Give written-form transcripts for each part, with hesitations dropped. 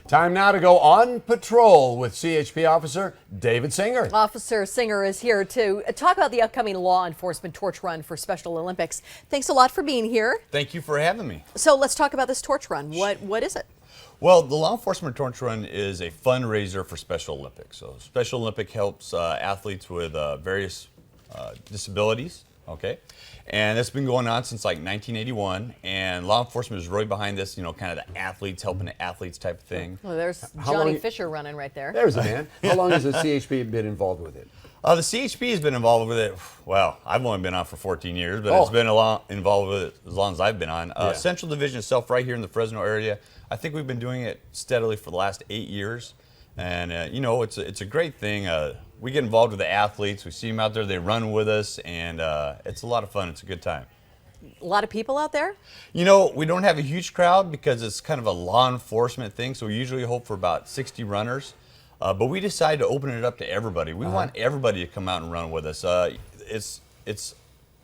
Time now to go on patrol with CHP Officer David Singer. Officer Singer is here to talk about the upcoming law enforcement torch run for Special Olympics. Thanks a lot for being here. Thank you for having me. So let's talk about this torch run. What is it? Well, the Law Enforcement Torch Run is a fundraiser for Special Olympics. So Special Olympic helps athletes with various disabilities, okay? And it's been going on since like 1981, and law enforcement is really behind this, kind of the athletes, helping the athletes type of thing. Well, there's Johnny Fisher running right there. There's a man. How long has the CHP been involved with it? The CHP has been involved with it, well, I've only been on for 14 years, but it's been involved with it as long as I've been on. Central Division itself right here in the Fresno area, I think we've been doing it steadily for the last 8 years. And, it's a great thing. We get involved with the athletes. We see them out there. They run with us, and it's a lot of fun. It's a good time. A lot of people out there? We don't have a huge crowd because it's kind of a law enforcement thing, so we usually hope for about 60 runners. But we decided to open it up to everybody. We want everybody to come out and run with us. It's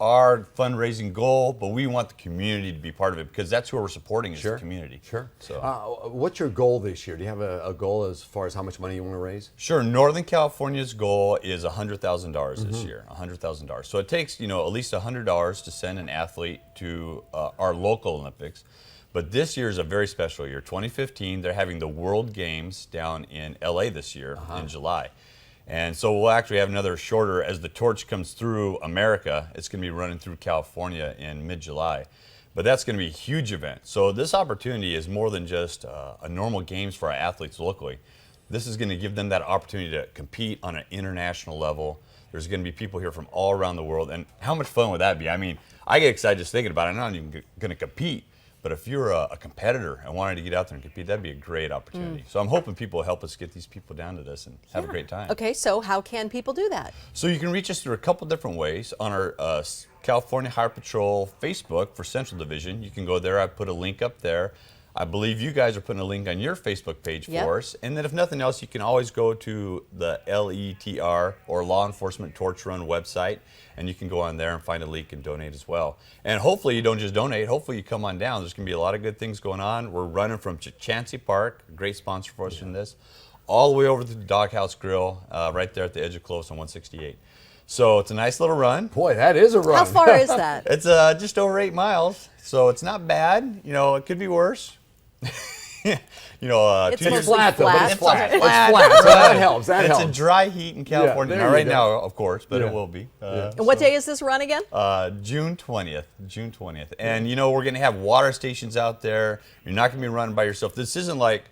our fundraising goal, but we want the community to be part of it because that's who we're supporting is the community. Sure. So, what's your goal this year? Do you have a goal as far as how much money you want to raise? Sure. Northern California's goal is $100,000 this year. $100,000. So it takes at least $100 to send an athlete to our local Olympics. But this year is a very special year. 2015, they're having the World Games down in LA this year in July. And so we'll actually have another shorter, as the torch comes through America, it's going to be running through California in mid-July. But that's going to be a huge event. So this opportunity is more than just a normal games for our athletes locally. This is going to give them that opportunity to compete on an international level. There's going to be people here from all around the world. And how much fun would that be? I mean, I get excited just thinking about it. I'm not even going to compete. But if you're a competitor and wanted to get out there and compete, that'd be a great opportunity. So I'm hoping people will help us get these people down to this and have a great time. Okay, so how can people do that? So you can reach us through a couple different ways. On our California Highway Patrol Facebook for Central Division, you can go there. I put a link up there. I believe you guys are putting a link on your Facebook page for us. And then if nothing else, you can always go to the LETR or Law Enforcement Torch Run website, and you can go on there and find a link and donate as well. And hopefully you don't just donate, hopefully you come on down. There's going to be a lot of good things going on. We're running from Chancey Park, a great sponsor for us in this, all the way over to the Doghouse Grill right there at the edge of Close on 168. So it's a nice little run. Boy, that is a run. How far is that? It's just over 8 miles, so it's not bad. It could be worse. It's flat though, but it's flat. It's flat. flat. So that helps. It's a dry heat in California. Not right now, of course, but it will be. And what day is this run again? June 20th. June 20th. And we're going to have water stations out there. You're not going to be running by yourself. This isn't like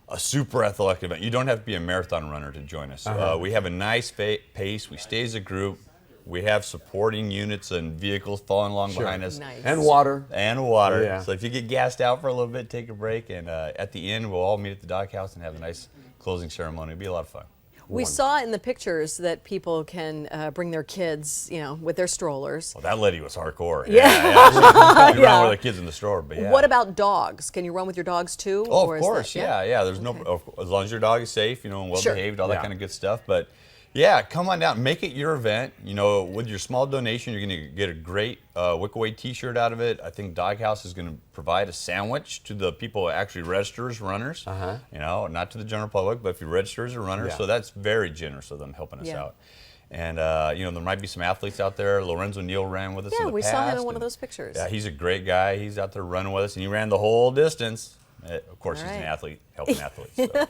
a super athletic event. You don't have to be a marathon runner to join us. We have a nice pace. We stay as a group. We have supporting units and vehicles following along behind us. Nice. And water. And water. So if you get gassed out for a little bit, take a break. And at the end, we'll all meet at the doghouse and have a nice closing ceremony. It'll be a lot of fun. We saw in the pictures that people can bring their kids, with their strollers. Well, that lady was hardcore. Yeah. She ran with their kids in the stroller. But What about dogs? Can you run with your dogs too? Oh, of course. Yeah. There's as long as your dog is safe, and well behaved, all that kind of good stuff. But yeah, come on down. Make it your event. With your small donation, you're going to get a great Wickaway T-shirt out of it. I think Doghouse is going to provide a sandwich to the people who actually register as runners. Not to the general public, but if you register as a runner. So that's very generous of them helping us out. And there might be some athletes out there. Lorenzo Neal ran with us in the we past. saw him in one of those pictures. Yeah, he's a great guy. He's out there running with us, and he ran the whole distance. Of course, he's an athlete, helping athletes. So.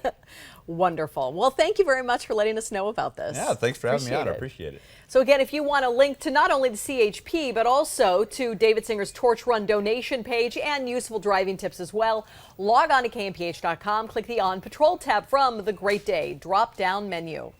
Wonderful. Well, thank you very much for letting us know about this. Yeah, thanks for having me on. I appreciate it. So again, if you want a link to not only the CHP, but also to David Singer's Torch Run donation page and useful driving tips as well, log on to kmph.com, click the On Patrol tab from the Great Day drop-down menu.